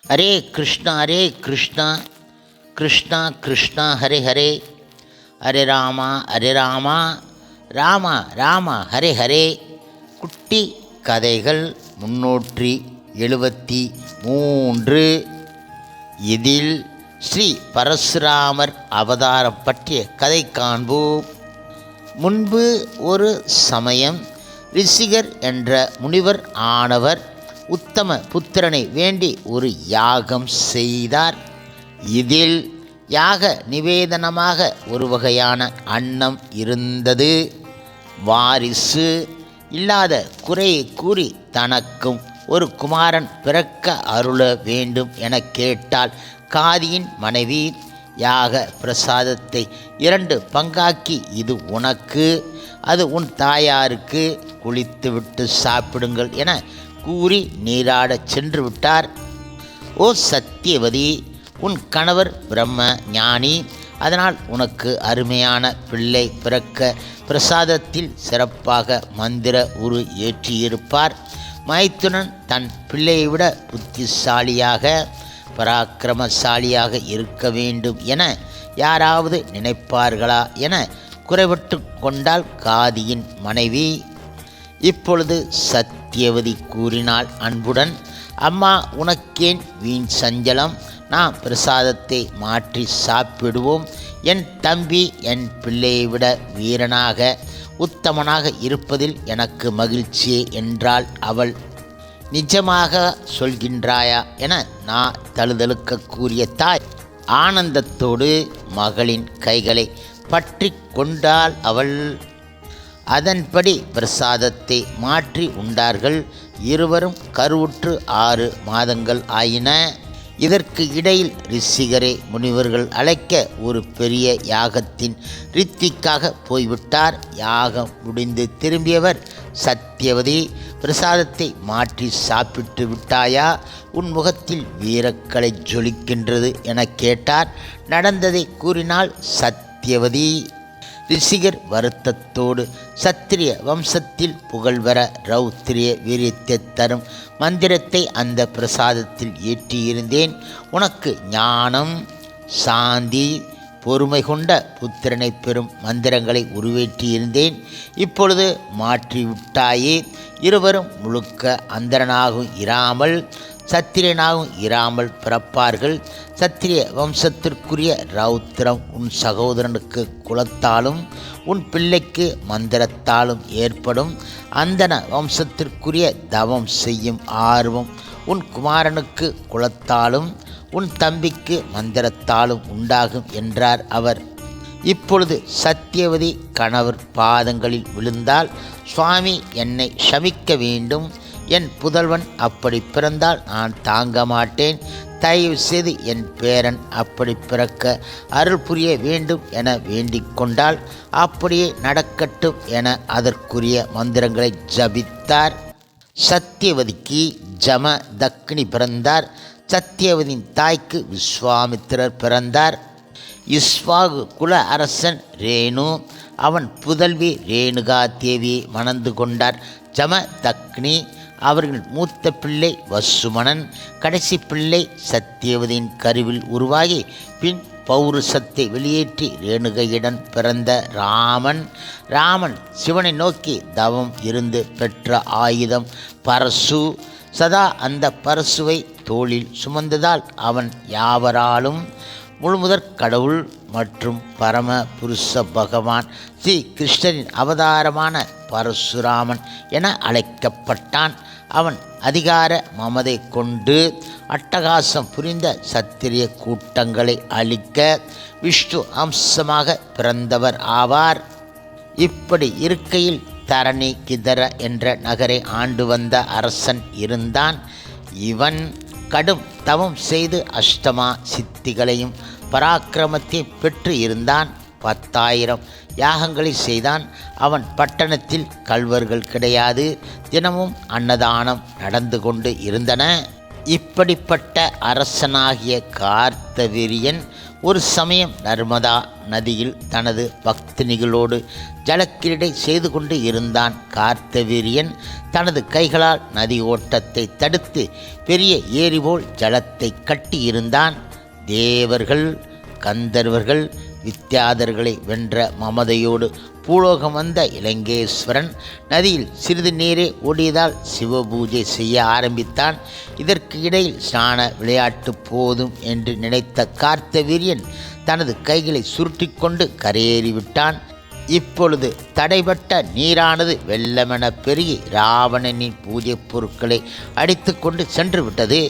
ஹரே கிருஷ்ணா கிருஷ்ணா கிருஷ்ணா ஹரே ஹரே, ஹரே ராமா ராமா ராமா ஹரே ஹரே. குட்டி கதைகள் 373. இதில் ஸ்ரீ பரசுராமர் அவதாரம் பற்றிய கதை காண்போம். முன்பு ஒரு சமயம் ரிஷிகர் என்ற முனிவர் ஆனவர் உத்தம புத்திரனை வேண்டி ஒரு யாகம் செய்தார். இதில் யாக நிவேதனமாக ஒரு வகையான அன்னம் இருந்தது. வாரிசு இல்லாத குறையை கூறி தனக்கும் ஒரு குமாரன் பிறக்க அருள வேண்டும் என கேட்டால் காதியின் மனைவி யாக பிரசாதத்தை 2 பங்காக்கி, இது உனக்கு, அது உன் தாயாருக்கு, குளித்துவிட்டு சாப்பிடுங்கள் என கூறி நீராடச் சென்று விட்டார். ஓ சத்தியவதி, உன் கணவர் பிரம்ம ஞானி, அதனால் உனக்கு அருமையான பிள்ளை பிறக்க பிரசாதத்தில் சிறப்பாக மந்திர உரு ஏற்றியிருப்பார். மைத்துனன் தன் பிள்ளையை விட புத்திசாலியாக பராக்கிரமசாலியாக இருக்க வேண்டும் என யாராவது நினைப்பார்களா என குறைபட்டு கொண்டாள் காதியின் மனைவி. இப்பொழுது சத்தியவதி கூறினாள் அன்புடன், அம்மா, உனக்கேன் வீண் சஞ்சலம், நாம் பிரசாதத்தை மாற்றி சாப்பிடுவோம். என் தம்பி என் பிள்ளையை விட வீரனாக உத்தமனாக இருப்பதில் எனக்கு மகிழ்ச்சியே என்றாள் அவள். நிஜமாக சொல்கின்றாயா என நான் தழுதழுக்க கூறிய தாய் ஆனந்தத்தோடு மகளின் கைகளை பற்றி கொண்டாள் அவள். அதன்படி பிரசாதத்தை மாற்றி உண்டார்கள். இருவரும் கருவுற்று 6 மாதங்கள் ஆயின. இதற்கு இடையில் ரிஷிகரை முனிவர்கள் அழைக்க ஒரு பெரிய யாகத்தின் ரித்திக்காக போய்விட்டார். யாகம் முடிந்து திரும்பியவர், சத்தியவதி, பிரசாதத்தை மாற்றி சாப்பிட்டு விட்டாயா? உன் முகத்தில் வீரக்கலை ஜொலிக்கின்றது என கேட்டார். நடந்ததை கூறினாள் சத்தியவதி. ரிஷிகர் வருத்தத்தோடு, சத்திரிய வம்சத்தில் புகழ்வர ரௌத்திரிய வீரியத்தை தரும் மந்திரத்தை அந்த பிரசாதத்தில் ஏற்றியிருந்தேன். உனக்கு ஞானம், சாந்தி, பொறுமை கொண்ட புத்திரனை பெறும் மந்திரங்களை உருவேற்றியிருந்தேன். இப்பொழுது மாற்றிவிட்டாயே. இருவரும் முழுக்க அந்தரனாகவும் இராமல் சத்திரியனாகவும் இராமல் பிறப்பார்கள். சத்திரிய வம்சத்திற்குரிய ரௌத்திரம் உன் சகோதரனுக்கு குலத்தாலும் உன் பிள்ளைக்கு மந்திரத்தாலும் ஏற்படும். அந்தன வம்சத்திற்குரிய தவம் செய்யும் ஆர்வம் உன் குமாரனுக்கு குலத்தாலும் உன் தம்பிக்கு மந்திரத்தாலும் உண்டாகும் என்றார் அவர். இப்பொழுது சத்தியவதி கணவர் பாதங்களில் விழுந்தால், சுவாமி, என்னை க்ஷமிக்க வேண்டும். என் புதல்வன் அப்படி பிறந்தால் நான் தாங்க மாட்டேன். தயவு செய்து என் பேரன் அப்படி பிறக்க அருள் புரிய வேண்டும் என வேண்டிக் கொண்டால், அப்படியே நடக்கட்டும் என அதற்குரிய மந்திரங்களை ஜபித்தார். சத்தியவதிக்கு ஜம தக்னி பிறந்தார். சத்தியவதியின் தாய்க்கு விஸ்வாமித்திரர் பிறந்தார். இஸ்வாகு குல அரசன் ரேணு அவன் புதல்வி ரேணுகா தேவியை மணந்து கொண்டார். ஜம தக்னி அவர்கள் மூத்த பிள்ளை வசுமணன், கடைசி பிள்ளை சத்தியவதியின் கருவில் உருவாகி பின் பௌருஷத்தை வெளியேற்றி ரேணுகையுடன் பிறந்த ராமன் சிவனை நோக்கி தவம் இருந்து பெற்ற ஆயுதம் பரசு. சதா அந்த பரசுவை தோளில் சுமந்ததால் அவன் யாவராலும் முழுமுதற் கடவுள் மற்றும் பரம புருஷ பகவான் ஸ்ரீ கிருஷ்ணரின் அவதாரமான பரசுராமன் என அழைக்கப்பட்டான். அவன் அதிகார மமதை கொண்டு அட்டகாசம் புரிந்த சத்திரிய கூட்டங்களை அழிக்க விஷ்ணு அம்சமாக பிறந்தவர் ஆவார். இப்படி இருக்கையில் தரணி கிதர என்ற நகரை ஆண்டு வந்த அரசன் இருந்தான். இவன் கடும் தவம் செய்து அஷ்டமா சித்திகளையும் பராக்கிரமத்தையும் பெற்று இருந்தான். 10,000 யாகங்களை செய்தான். அவன் பட்டணத்தில் கள்வர்கள் கிடையாது. தினமும் அன்னதானம் நடந்து கொண்டு இருந்தன. இப்படிப்பட்ட அரசனாகிய கார்த்தவீரியன் ஒரு சமயம் நர்மதா நதியில் தனது பக்தினிகளோடு ஜலக்கிரீடை செய்து கொண்டு இருந்தான். கார்த்தவீரியன் தனது கைகளால் நதி ஓட்டத்தை தடுத்து பெரிய ஏரி போல் ஜலத்தை கட்டியிருந்தான். தேவர்கள், கந்தர்வர்கள், வித்யாதர்களை வென்ற மமதையோடு பூலோகம் வந்த இலங்கேஸ்வரன் நதியில் சிறிது நீரே ஓடியதால் சிவபூஜை செய்ய ஆரம்பித்தான். இதற்கு இடையில் ஸ்நான விளையாட்டு போதும் என்று நினைத்த கார்த்தவீரியன் தனது கைகளை சுருட்டிக்கொண்டு கரையேறிவிட்டான். இப்பொழுது தடைபட்ட நீரானது வெள்ளமென பெருகி ராவணனின் பூஜை பொருட்களை அடித்து கொண்டு சென்று விட்டது.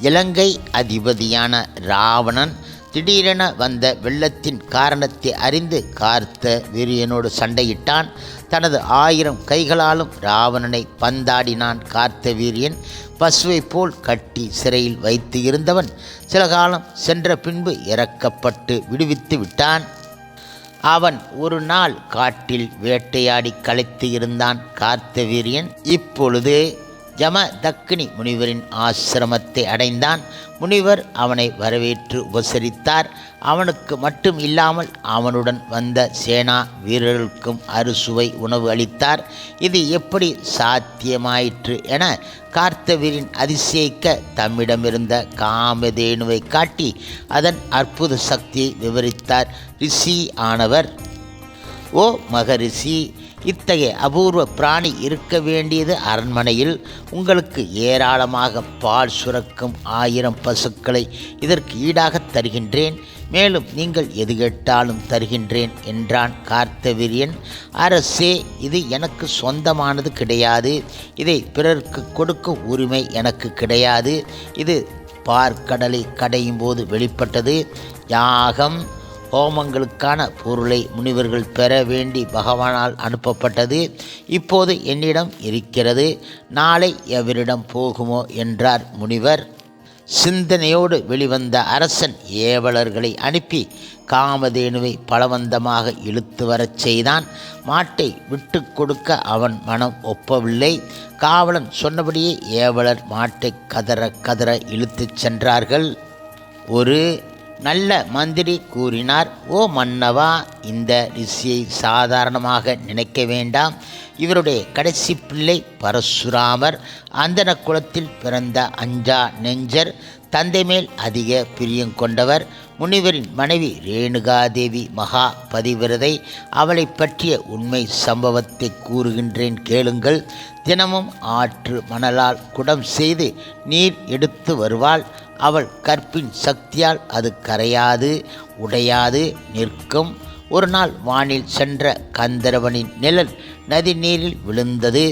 இலங்கை அதிபதியான ராவணன் திடீரென வந்த வெள்ளத்தின் காரணத்தை அறிந்து கார்த்தவீரியனோடு சண்டையிட்டான். தனது 1000 கைகளாலும் ராவணனை பந்தாடினான். கார்த்தவீரியன் பசுவை போல் கட்டி சிறையில் வைத்து இருந்தவன் சில காலம் சென்ற பின்பு இறக்கப்பட்டு விடுவித்து விட்டான். அவன் ஒரு நாள் காட்டில் வேட்டையாடி களைத்து இருந்தான். கார்த்தவீரியன் இப்பொழுது ஜமதக்கினி முனிவரின் ஆசிரமத்தை அடைந்தான். முனிவர் அவனை வரவேற்று உபசரித்தார். அவனுக்கு மட்டும் இல்லாமல் அவனுடன் வந்த சேனா வீரர்களுக்கும் அறுசுவை உணவு அளித்தார். இது எப்படி சாத்தியமாயிற்று என கார்த்தவீரியன் அதிசயிக்க தம்மிடமிருந்த காமதேனுவை காட்டி அதன் அற்புத சக்தியை விவரித்தார் ரிஷி ஆனவர். ஓ மகரிஷி, இத்தகைய அபூர்வ பிராணி இருக்க வேண்டியது அரண்மனையில். உங்களுக்கு ஏராளமாக பால் சுரக்கும் 1000 பசுக்களை இதற்கு ஈடாக தருகின்றேன். மேலும் நீங்கள் எது கேட்டாலும் தருகின்றேன் என்றான் கார்த்தவீரியன். அரசே, இது எனக்கு சொந்தமானது கிடையாது. இதை பிறருக்கு கொடுக்கும் உரிமை எனக்கு கிடையாது. இது பார்க்கடலை கடையும் போது வெளிப்பட்டது. யாகம் ஹோமங்களுக்கான பொருளை முனிவர்கள் பெற வேண்டி பகவானால் அனுப்பப்பட்டது. இப்போது என்னிடம் இருக்கிறது. நாளை எவரிடம் போகுமோ என்றார் முனிவர். சிந்தனையோடு வெளிவந்த அரசன் ஏவலர்களை அனுப்பி காமதேனுவை பலவந்தமாக இழுத்து வரச் செய்தான். மாட்டை விட்டு கொடுக்க அவன் மனம் ஒப்பவில்லை. காவலன் சொன்னபடியே ஏவலர் மாட்டை கதற கதற இழுத்துச் சென்றார்கள். ஒரு நல்ல மந்திரி கூறினார், ஓ மன்னவா, இந்த ரிஷியை சாதாரணமாக நினைக்க வேண்டாம். இவருடைய கடைசி பிள்ளை பரசுராமர். அந்தன குலத்தில் பிறந்த அஞ்சா நெஞ்சர். தந்தை மேல் அதிக பிரியம் கொண்டவர். முனிவரின் மனைவி ரேணுகாதேவி மகா பதிவிரதை. அவளை பற்றிய உண்மை சம்பவத்தை கூறுகின்றேன், கேளுங்கள். தினமும் ஆற்று மணலால் குடம் செய்து நீர் எடுத்து வருவாள். அவள் கற்பின் சக்தியால் அது கரையாது, உடையாது நிற்கும். ஒரு நாள் வானில் சென்ற கந்தர்வனின் நிழல் நதி நீரில் விழுந்தது.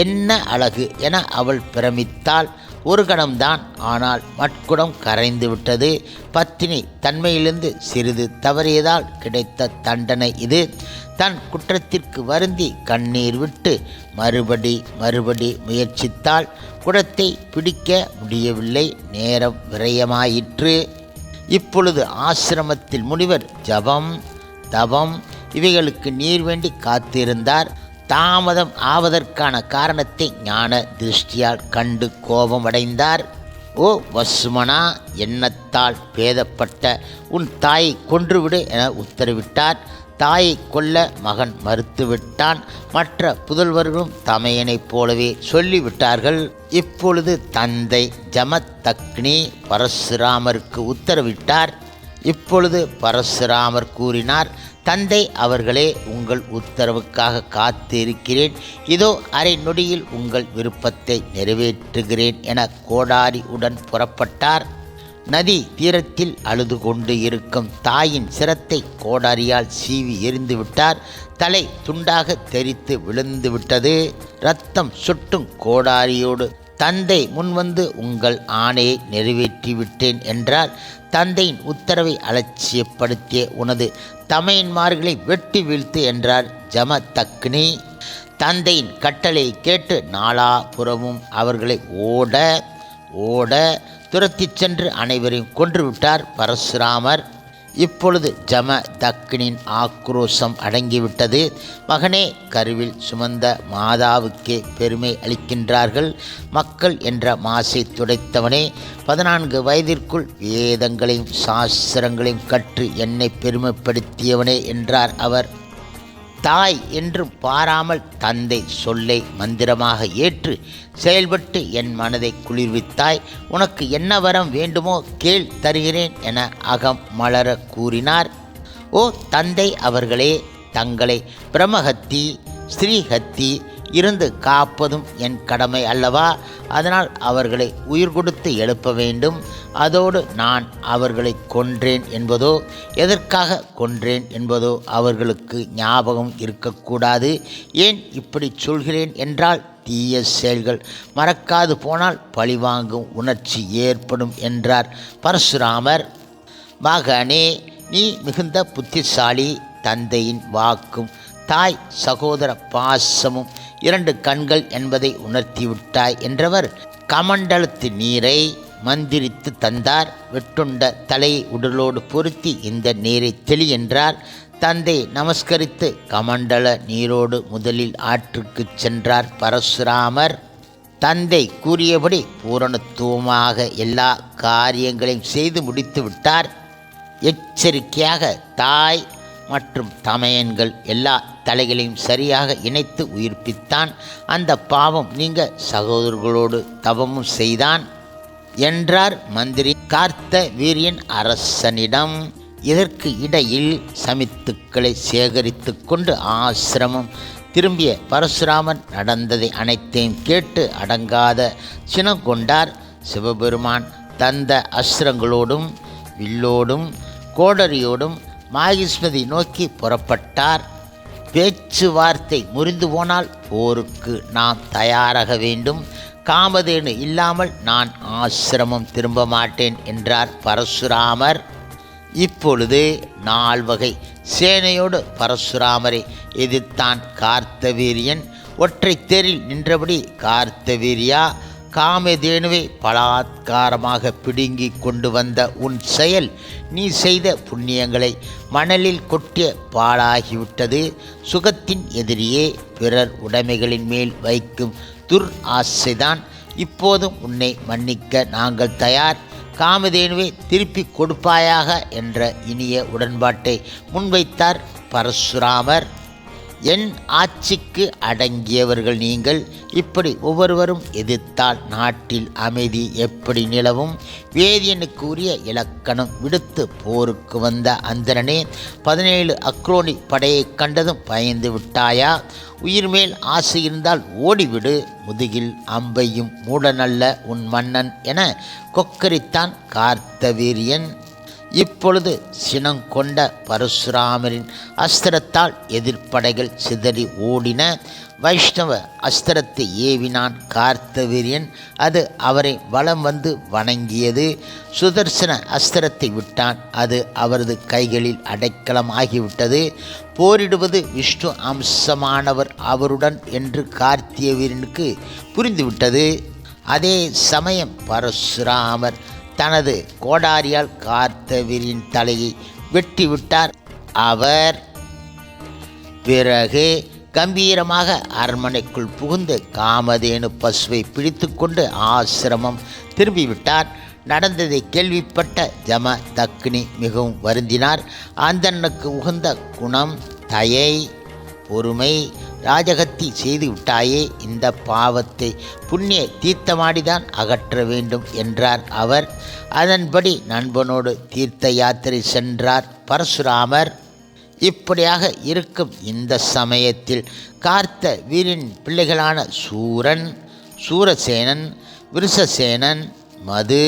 என்ன அழகு என அவள் பிரமித்தாள். ஒரு கணம்தான், ஆனால் மட்குடம் கரைந்து விட்டது. பத்தினி தன்மையிலிருந்து சிறிது தவறியதால் கிடைத்த தண்டனை இது. தன் குற்றத்திற்கு வருந்தி கண்ணீர் விட்டு மறுபடி முயற்சித்தாள். குடத்தை பிடிக்க முடியவில்லை. நேரம் விரயமாயிற்று. இப்பொழுது ஆசிரமத்தில் முனிவர் ஜபம், தவம் இவைகளுக்கு நீர் வேண்டி காத்திருந்தார். தாமதம் ஆவதற்கான காரணத்தை ஞான திருஷ்டியால் கண்டு கோபமடைந்தார். ஓ வசுமனா, எண்ணத்தால் பேதப்பட்ட உன் தாயை கொன்றுவிடு என உத்தரவிட்டார். தாயை கொல்ல மகன் மறுத்துவிட்டான். மற்ற புதல்வர்களும் தமையனைப் போலவே சொல்லிவிட்டார்கள். இப்பொழுது தந்தை ஜமதக்னி பரசுராமருக்கு உத்தரவிட்டார். இப்பொழுது பரசுராமர் கூறினார், தந்தை அவர்களே, உங்கள் உத்தரவுக்காக காத்து இருக்கிறேன். இதோ அரை நொடியில் உங்கள் விருப்பத்தை நிறைவேற்றுகிறேன் என கோடாரி உடன் புறப்பட்டார். நதி தீரத்தில் அழுது கொண்டு இருக்கும் தாயின் சிரத்தை கோடாரியால் சீவி எரிந்து விட்டார். தலை துண்டாக தெரித்து விழுந்து விட்டது. இரத்தம் சுட்டும் கோடாரியோடு தந்தை முன்வந்து உங்கள் ஆணையை நிறைவேற்றிவிட்டேன் என்றார். தந்தையின் உத்தரவை அலட்சியப்படுத்திய உனது தமையன்மார்களை வெட்டி வீழ்த்து என்றார் ஜமதக்னி. தந்தையின் கட்டளை கேட்டு நாலாபுறமும் அவர்களை ஓட துரத்திச் சென்று அனைவரையும் கொன்றுவிட்டார் பரசுராமர். இப்பொழுது ஜம தக்கினின் ஆக்ரோஷம் அடங்கிவிட்டது. மகனே, கருவில் சுமந்த மாதாவுக்கே பெருமை அளிக்கின்றார்கள். மக்கள் என்ற மாசை துடைத்தவனே, 14 வயதிற்குள் வேதங்களையும் சாஸ்திரங்களையும் கற்று என்னை பெருமைப்படுத்தியவனே என்றார் அவர். தாய் என்றும் பாராமல் தந்தை சொல்லை மந்திரமாக ஏற்று செயல்பட்டு என் மனதை குளிர்வித்தாய். உனக்கு என்ன வரம் வேண்டுமோ கேள், தருகிறேன் என அகம் மலர கூறினார். ஓ தந்தை அவர்களே, தங்களை பிரம்மஹத்தி ஸ்ரீஹத்தி இருந்து காப்பதும் என் கடமை அல்லவா? அதனால் அவர்களை உயிர் கொடுத்து எழுப்ப வேண்டும். அதோடு நான் அவர்களை கொன்றேன் என்பதோ எதற்காக கொன்றேன் என்பதோ அவர்களுக்கு ஞாபகம் இருக்கக்கூடாது. ஏன் இப்படி சொல்கிறேன் என்றால், தீய செயல்கள் மறக்காது போனால் பழிவாங்கும் உணர்ச்சி ஏற்படும் என்றார் பரசுராமர். மகனே, நீ மிகுந்த புத்திசாலி. தந்தையின் வாக்கும் தாய் சகோதர பாசமும் 2 கண்கள் என்பதை உணர்த்திவிட்டாய் என்றவர் கமண்டலத்து நீரை மந்திரித்து தந்தார். வெட்டுண்ட தலையை உடலோடு பொருத்தி இந்த நீரை தெளி என்றார். தந்தை நமஸ்கரித்து கமண்டல நீரோடு முதலில் ஆற்றுக்கு சென்றார் பரசுராமர். தந்தை கூறியபடி பூரணத்துவமாக எல்லா காரியங்களையும் செய்து முடித்து விட்டார். எச்சரிக்கையாக தாய் மற்றும் தமையன்கள் எல்லா தலைகளையும் சரியாக இணைத்து உயிர்ப்பித்தான். அந்த பாவம் நீங்க சகோதரர்களோடு தவமும் செய்தான் என்றார் மந்திரி கார்த்த வீரியன் அரசனிடம். இதற்கு இடையில் சமித்துக்களை சேகரித்து கொண்டு ஆசிரமம் திரும்பிய பரசுராமன் நடந்ததை அனைத்தையும் கேட்டு அடங்காத சினம் கொண்டார். சிவபெருமான் தந்த அஸ்திரங்களோடும் வில்லோடும் கோடரியோடும் மாகிஸ்மதி நோக்கி புறப்பட்டார். பேச்சுவார்த்தை முறிந்து போனால் போருக்கு நாம் தயாராக வேண்டும். காமதேனு இல்லாமல் நான் ஆசிரமம் திரும்ப மாட்டேன் என்றார் பரசுராமர். இப்பொழுது 4 வகை சேனையோடு பரசுராமரை எதிர்த்தான் கார்த்தவீரியன். ஒற்றை தேரில் நின்றபடி, கார்த்தவீரியா, காமதேனுவை பலாத்காரமாக பிடுங்கி கொண்டு வந்த உன் செயல் நீ செய்த புண்ணியங்களை மணலில் கொட்டிய பாழாகிவிட்டது. சுகத்தின் எதிரியே பிறர் உடைமைகளின் மேல் வைக்கும் துர் ஆசைதான். இப்போதும் உன்னை மன்னிக்க நாங்கள் தயார். காமதேனுவை திருப்பி கொடுப்பாயாக என்ற இனிய உடன்பாட்டை முன்வைத்தார் பரசுராமர். என் ஆட்சிக்கு அடங்கியவர்கள் நீங்கள். இப்படி ஒவ்வொருவரும் எதிர்த்தால் நாட்டில் அமைதி எப்படி நிலவும்? வேதியனுக்கு உரிய இலக்கணம் விடுத்து போருக்கு வந்த அந்தரனே, 17 அக்ரோனி படையை கண்டதும் பயந்து விட்டாயா? உயிர் மேல் ஆசை இருந்தால் ஓடிவிடு. முதுகில் அம்பையும் மூடனல்ல உன் மன்னன் என கொக்கரித்தான் கார்த்தவீரியன். இப்பொழுது சினங்கொண்ட பரசுராமரின் அஸ்திரத்தால் எதிர்ப்படைகள் சிதறி ஓடின. வைஷ்ணவ அஸ்திரத்தை ஏவினான் கார்த்தவீரியன். அது அவரை வலம் வந்து வணங்கியது. சுதர்சன அஸ்திரத்தை விட்டான். அது அவரது கைகளில் அடைக்கலம் ஆகிவிட்டது. போரிடுவது விஷ்ணு அம்சமானவர் அவருடன் என்று கார்த்தியவீரனுக்கு புரிந்துவிட்டது. அதே சமயம் பரசுராமர் தனது கோடாரியால் கார்த்தவீரின் தலையை வெட்டிவிட்டார். அவர் பிறகு கம்பீரமாக அரண்மனைக்குள் புகுந்து காமதேனு பசுவை பிடித்து கொண்டு ஆசிரமம் திரும்பிவிட்டார். நடந்ததை கேள்விப்பட்ட ஜம தக்கினி மிகவும் வருந்தினார். அந்தனுக்கு உகந்த குணம், தயை, பொறுமை, ராஜகத்தி செய்து விட்டாயே. இந்த பாவத்தை புண்ணிய தீர்த்தமாடிதான் அகற்ற வேண்டும் என்றார் அவர். அதன்படி நண்பனோடு தீர்த்த யாத்திரை சென்றார் பரசுராமர். இப்படியாக இருக்கும் இந்த சமயத்தில் கார்த்த வீரின் பிள்ளைகளான சூரன், சூரசேனன், விருசசேனன், மது,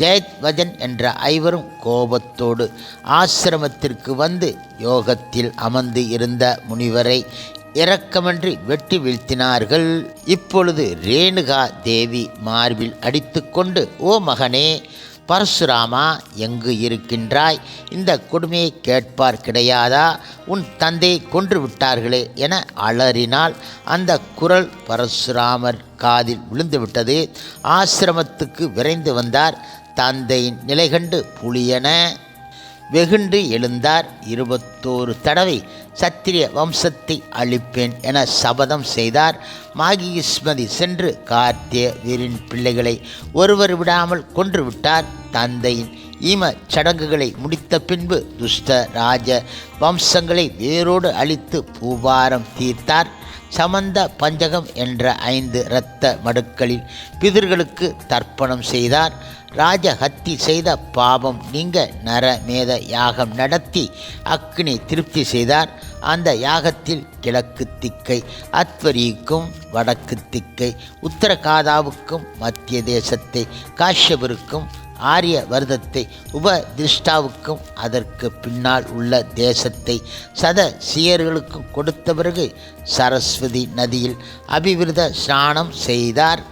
ஜெயத்வஜன் என்ற 5வரும் கோபத்தோடு ஆசிரமத்திற்கு வந்து யோகத்தில் அமர்ந்து இருந்த முனிவரை இரக்கமின்றி வெட்டி வீழ்த்தினார்கள். இப்பொழுது ரேணுகா தேவி மார்பில் அடித்து கொண்டு, ஓ மகனே பரசுராமா, எங்கு இருக்கின்றாய்? இந்த கொடுமையை கேட்பார் கிடையாதா? உன் தந்தையை கொன்று விட்டார்களே என அலறினாள். அந்த குரல் பரசுராமர் காதில் விழுந்துவிட்டது. ஆசிரமத்துக்கு விரைந்து வந்தார். தந்தையின் நிலை கண்டு புலியன வெகுண்டு எழுந்தார். 21 தடவை சத்திரிய வம்சத்தை அழிப்பேன் என சபதம் செய்தார். மாகிஸ்மதி சென்று கார்த்தியவீரின் பிள்ளைகளை ஒருவர் விடாமல் கொன்றுவிட்டார். தந்தையின் ஈம சடங்குகளை முடித்த பின்பு துஷ்ட ராஜ வம்சங்களை வேரோடு அழித்து பூபாரம் தீர்த்தார். சமந்த பஞ்சகம் என்ற 5 இரத்த மடுக்களில் பிதர்களுக்கு தர்ப்பணம் செய்தார். ராஜஹத்தி செய்த பாவம் நீங்க நரமேத யாகம் நடத்தி அக்னி திருப்தி செய்தார். அந்த யாகத்தில் கிழக்கு திக்கை அத்வரிக்கும், வடக்கு திக்கை உத்தரகாதாவுக்கும், மத்திய தேசத்தை காஷ்யபருக்கும், ஆரிய வர்தத்தை உபதிஷ்டாவுக்கும், அதற்கு பின்னால் உள்ள தேசத்தை சதசியர்களுக்கும் கொடுத்த பிறகு சரஸ்வதி நதியில் அபிவிருத ஸ்நானம் செய்தார்.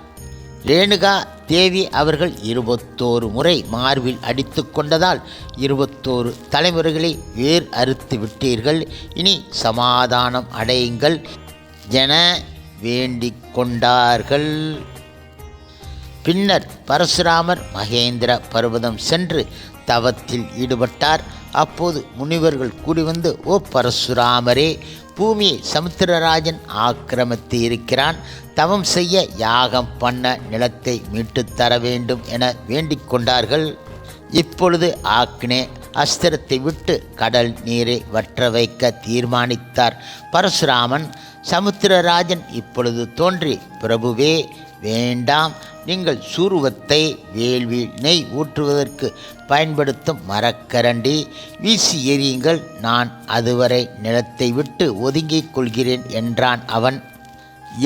ரேணுகா தேவி அவர்கள் 21 முறை மார்பில் அடித்து கொண்டதால் 21 தலைமுறைகளை வேர் அறுத்து விட்டீர்கள். இனி சமாதானம் அடையுங்கள் என வேண்டிக் கொண்டார்கள். பின்னர் பரசுராமர் மகேந்திர பர்வதம் சென்று தவத்தில் ஈடுபட்டார். அப்போது முனிவர்கள் கூடி வந்து, ஓ பரசுராமரே, பூமியை சமுத்திரராஜன் ஆக்கிரமித்து இருக்கிறான். தவம் செய்ய யாகம் பண்ண நிலத்தை மீட்டுத் தர வேண்டும் என வேண்டிக் கொண்டார்கள். இப்பொழுது ஆக்னே அஸ்திரத்தை விட்டு கடல் நீரை வற்ற வைக்க தீர்மானித்தார். பரசுராமன் சமுத்திரராஜன் இப்பொழுது தோன்றி, பிரபுவே வேண்டாம், நீங்கள் சூருவத்தை வேள்வி நெய் ஊற்றுவதற்கு பயன்படுத்தும் மரக்கரண்டி வீசி எறியுங்கள், நான் அதுவரை நிலத்தை விட்டு ஒதுங்கிக் கொள்கிறேன் என்றான். அவன்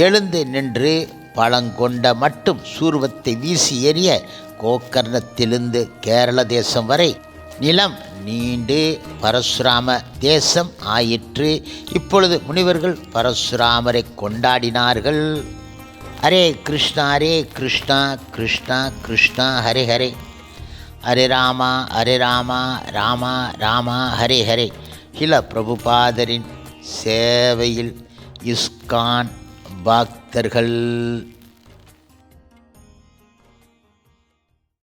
எழுந்து நின்று பழங்கொண்ட மட்டும் சூருவத்தை வீசி எறிய கோக்கர்ணத்திலிருந்து கேரள தேசம் வரை நிலம் நீண்டு பரசுராம தேசம் ஆயிற்று. இப்பொழுது முனிவர்கள் பரசுராமரை கொண்டாடினார்கள். ஹரே கிருஷ்ணா கிருஷ்ணா கிருஷ்ணா ஹரே ஹரே, ஹரே ராமா ராமா ராமா ஹரே ஹரே. ஹில பிரபுபாதரின் சேவையில் இஸ்கான் பக்தர்கள்.